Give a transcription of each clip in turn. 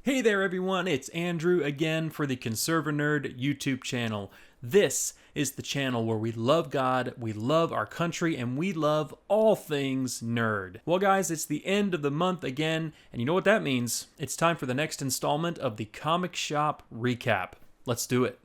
Hey there everyone, it's Andrew again for the Conserva Nerd YouTube channel. This is the channel where we love God, we love our country, and we love all things nerd. Well guys, it's the end of the month again, and you know what that means. It's time for the next installment of the Comic Shop Recap. Let's do it.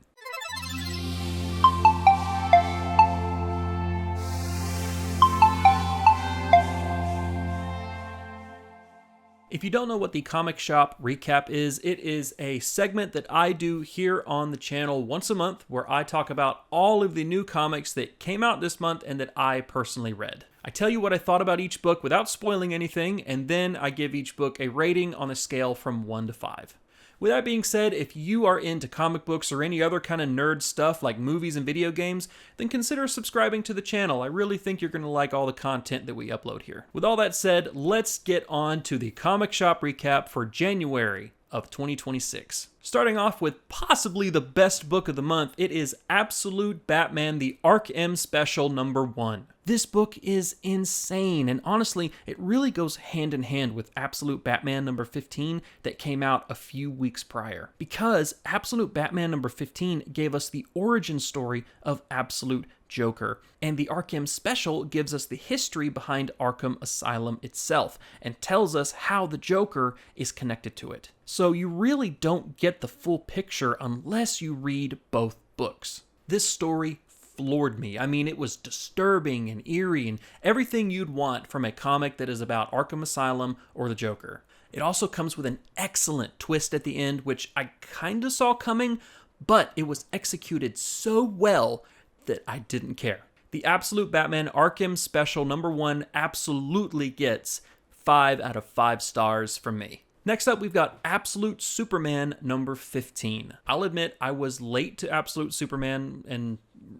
If you don't know what the Comic Shop Recap is, it is a segment that I do here on the channel once a month where I talk about all of the new comics that came out this month and that I personally read. I tell you what I thought about each book without spoiling anything, and then I give each book a rating on a scale from 1 to 5. With that being said, if you are into comic books or any other kind of nerd stuff like movies and video games, then consider subscribing to the channel. I really think you're going to like all the content that we upload here. With all that said, let's get on to the Comic Shop Recap for January of 2026. Starting off with possibly the best book of the month, it is Absolute Batman, the Arc-M Special #1. This book is insane, and honestly, it really goes hand in hand with Absolute Batman #15 that came out a few weeks prior. Because Absolute Batman #15 gave us the origin story of Absolute Joker, and the Arc-M Special gives us the history behind Arkham Asylum itself, and tells us how the Joker is connected to it. So you really don't get the full picture unless you read both books. This story floored me. I mean, it was disturbing and eerie and everything you'd want from a comic that is about Arkham Asylum or the Joker. It also comes with an excellent twist at the end, which I kinda saw coming, but it was executed so well that I didn't care. The Absolute Batman Arc-M Special #1 absolutely gets 5 out of 5 stars from me. Next up, we've got Absolute Superman #15. I'll admit I was late to Absolute Superman, and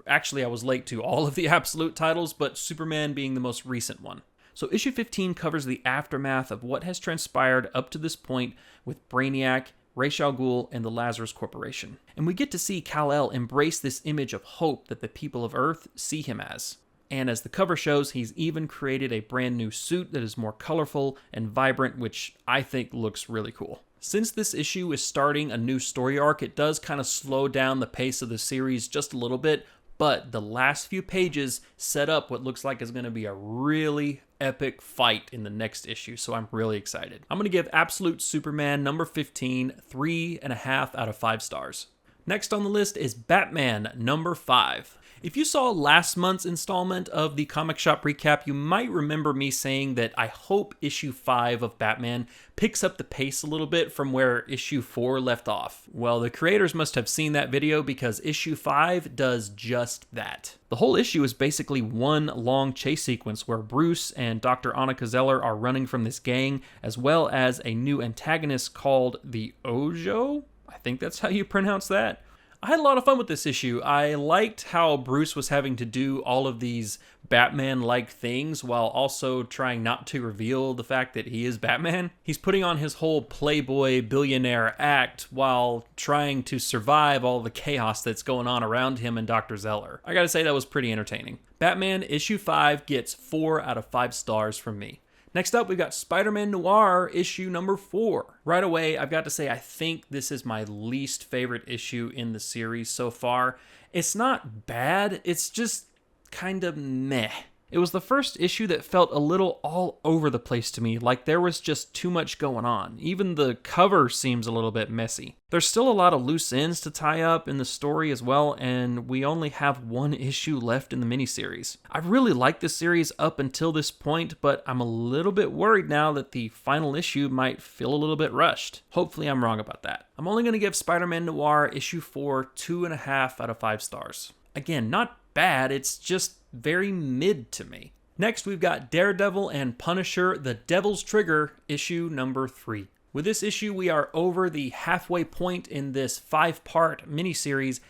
actually I was late to all of the Absolute titles, but Superman being the most recent one. So issue 15 covers the aftermath of what has transpired up to this point with Brainiac, Ra's al Ghul, and the Lazarus Corporation. And we get to see Kal-El embrace this image of hope that the people of Earth see him as. And as the cover shows, he's even created a brand new suit that is more colorful and vibrant, which I think looks really cool. Since this issue is starting a new story arc, it does kind of slow down the pace of the series just a little bit, but the last few pages set up what looks like is going to be a really epic fight in the next issue, so I'm really excited. I'm going to give Absolute Superman #15 3.5 out of 5 stars. Next on the list is Batman #5. If you saw last month's installment of the Comic Shop Recap, you might remember me saying that I hope issue 5 of Batman picks up the pace a little bit from where issue 4 left off. Well, the creators must have seen that video because issue 5 does just that. The whole issue is basically one long chase sequence where Bruce and Dr. Annika Zeller are running from this gang, as well as a new antagonist called the Ojo? I think that's how you pronounce that. I had a lot of fun with this issue. I liked how Bruce was having to do all of these Batman-like things while also trying not to reveal the fact that he is Batman. He's putting on his whole playboy billionaire act while trying to survive all the chaos that's going on around him and Dr. Zeller. I gotta say that was pretty entertaining. Batman issue 5 gets 4 out of 5 stars from me. Next up, we've got Spider-Man Noir issue #4. Right away, I've got to say I think this is my least favorite issue in the series so far. It's not bad, it's just kind of meh. It was the first issue that felt a little all over the place to me, like there was just too much going on. Even the cover seems a little bit messy. There's still a lot of loose ends to tie up in the story as well, and we only have one issue left in the miniseries. I really liked this series up until this point, but I'm a little bit worried now that the final issue might feel a little bit rushed. Hopefully I'm wrong about that. I'm only going to give Spider-Man Noir issue 4 2.5 out of 5 stars. Again, not bad, it's just very mid to me. Next, we've got Daredevil and Punisher, The Devil's Trigger, issue #3. With this issue, we are over the halfway point in this 5-part miniseries,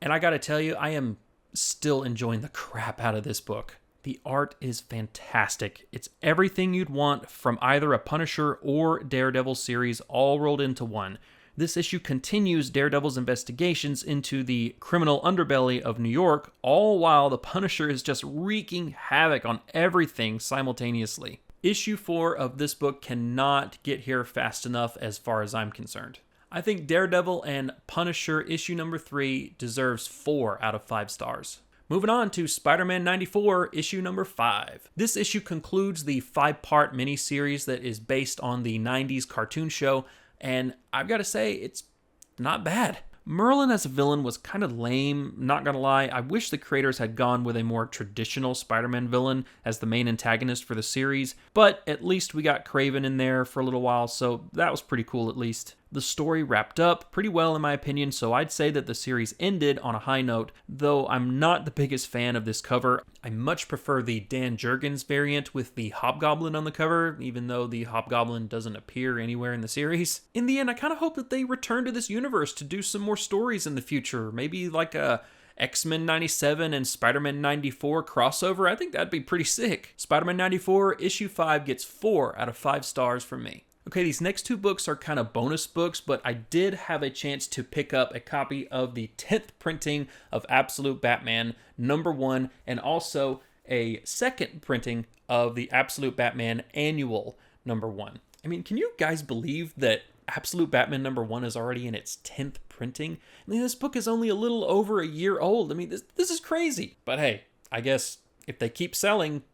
and I gotta tell you, I am still enjoying the crap out of this book. The art is fantastic. It's everything you'd want from either a Punisher or Daredevil series all rolled into one. This issue continues Daredevil's investigations into the criminal underbelly of New York, all while the Punisher is just wreaking havoc on everything simultaneously. Issue 4 of this book cannot get here fast enough as far as I'm concerned. I think Daredevil and Punisher issue number 3 deserves 4 out of 5 stars. Moving on to Spider-Man 94, issue number 5. This issue concludes the 5-part miniseries that is based on the 90s cartoon show, and I've got to say, it's not bad. Merlin as a villain was kind of lame, not gonna lie. I wish the creators had gone with a more traditional Spider-Man villain as the main antagonist for the series, but at least we got Kraven in there for a little while, so that was pretty cool at least. The story wrapped up pretty well in my opinion, so I'd say that the series ended on a high note, though I'm not the biggest fan of this cover. I much prefer the Dan Jurgens variant with the Hobgoblin on the cover, even though the Hobgoblin doesn't appear anywhere in the series. In the end, I kind of hope that they return to this universe to do some more stories in the future, maybe like a X-Men 97 and Spider-Man 94 crossover. I think that'd be pretty sick. Spider-Man 94 issue 5 gets 4 out of 5 stars from me. Okay, these next 2 books are kind of bonus books, but I did have a chance to pick up a copy of the 10th printing of Absolute Batman number 1, and also a second printing of the Absolute Batman Annual number 1. I mean, can you guys believe that Absolute Batman number 1 is already in its 10th printing? I mean, this book is only a little over a year old. I mean, this is crazy. But hey, I guess if they keep selling,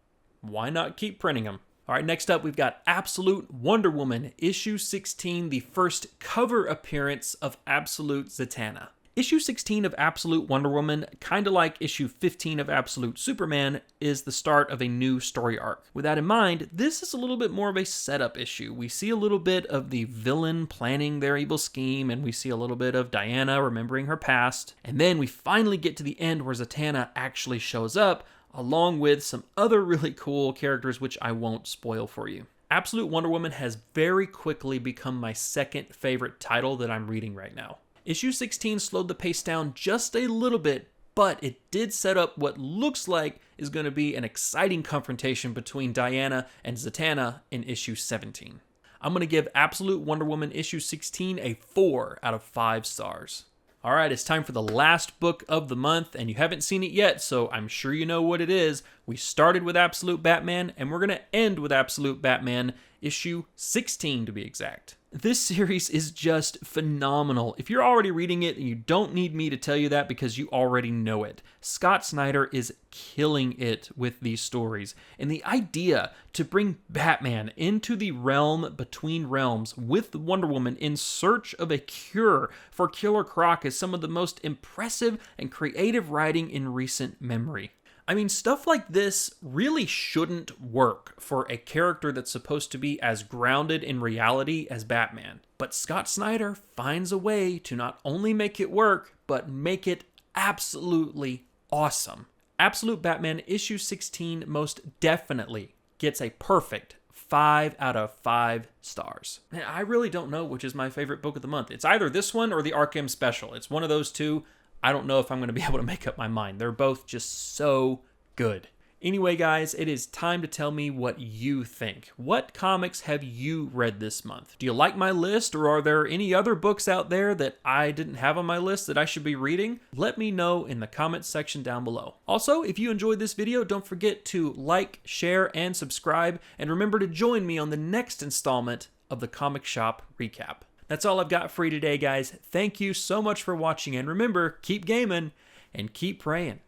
why not keep printing them? All right, next up, we've got Absolute Wonder Woman, issue 16, the first cover appearance of Absolute Zatanna. Issue 16 of Absolute Wonder Woman, kind of like issue 15 of Absolute Superman, is the start of a new story arc. With that in mind, this is a little bit more of a setup issue. We see a little bit of the villain planning their evil scheme, and we see a little bit of Diana remembering her past. And then we finally get to the end where Zatanna actually shows up, along with some other really cool characters, which I won't spoil for you. Absolute Wonder Woman has very quickly become my second favorite title that I'm reading right now. Issue 16 slowed the pace down just a little bit, but it did set up what looks like is going to be an exciting confrontation between Diana and Zatanna in issue 17. I'm going to give Absolute Wonder Woman issue 16 a 4 out of 5 stars. All right, it's time for the last book of the month, and you haven't seen it yet, so I'm sure you know what it is. We started with Absolute Batman, and we're going to end with Absolute Batman, issue 16 to be exact. This series is just phenomenal. If you're already reading it, you don't need me to tell you that because you already know it. Scott Snyder is killing it with these stories. And the idea to bring Batman into the realm between realms with Wonder Woman in search of a cure for Killer Croc is some of the most impressive and creative writing in recent memory. I mean, stuff like this really shouldn't work for a character that's supposed to be as grounded in reality as Batman. But Scott Snyder finds a way to not only make it work, but make it absolutely awesome. Absolute Batman issue 16 most definitely gets a perfect 5 out of 5 stars. Man, I really don't know which is my favorite book of the month. It's either this one or the Arkham Special. It's one of those two. I don't know if I'm going to be able to make up my mind. They're both just so good. Anyway, guys, it is time to tell me what you think. What comics have you read this month? Do you like my list, or are there any other books out there that I didn't have on my list that I should be reading? Let me know in the comments section down below. Also, if you enjoyed this video, don't forget to like, share, and subscribe, and remember to join me on the next installment of the Comic Shop Recap. That's all I've got for you today, guys. Thank you so much for watching, and remember, keep gaming and keep praying.